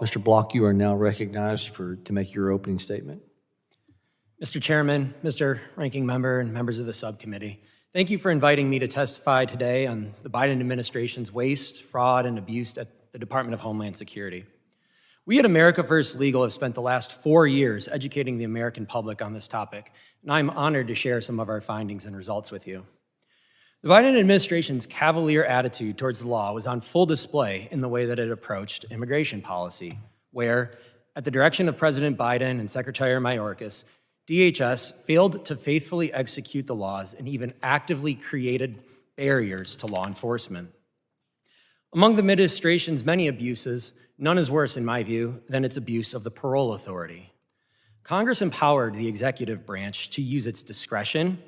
Mr. Block, you are now recognized to make your opening statement. Mr. Chairman, Mr. Ranking Member, and members of the subcommittee, thank you for inviting me to testify today on the Biden administration's waste, fraud, and abuse at the Department of Homeland Security. We at America First Legal have spent the last 4 years educating the American public on this topic, and I'm honored to share some of our findings and results with you. The Biden administration's cavalier attitude towards the law was on full display in the way that it approached immigration policy, where, at the direction of President Biden and Secretary Mayorkas, DHS failed to faithfully execute the laws and even actively created barriers to law enforcement. Among the administration's many abuses, none is worse, in my view, than its abuse of the parole authority. Congress empowered the executive branch to use its discretion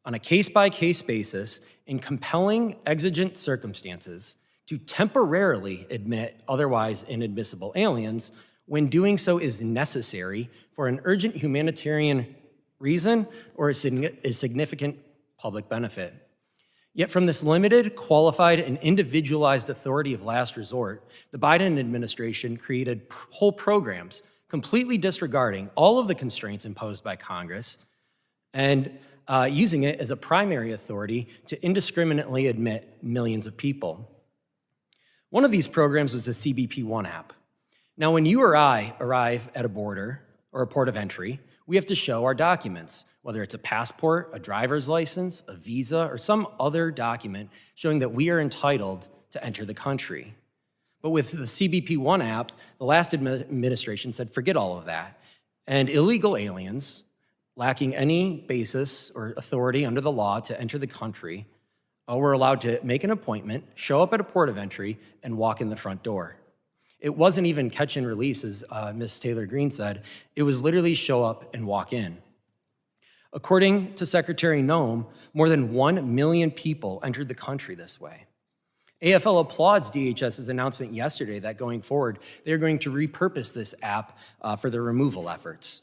on a case-by-case basis in compelling exigent circumstances to temporarily admit otherwise inadmissible aliens when doing so is necessary for an urgent humanitarian reason or a significant public benefit. Yet from this limited, qualified, and individualized authority of last resort, the Biden administration created whole programs completely disregarding all of the constraints imposed by Congress and using it as a primary authority to indiscriminately admit millions of people. One of these programs was the CBP-1 app. Now, when you or I arrive at a border or a port of entry, we have to show our documents, whether it's a passport, a driver's license, a visa, or some other document showing that we are entitled to enter the country. But with the CBP-1 app, the last administration said, forget all of that. And illegal aliens, lacking any basis or authority under the law to enter the country, were allowed to make an appointment, show up at a port of entry, and walk in the front door. It wasn't even catch and release, as Ms. Taylor Greene said. It was literally show up and walk in. According to Secretary Noem, more than 1 million people entered the country this way. AFL applauds DHS's announcement yesterday that going forward, they're going to repurpose this app for their removal efforts.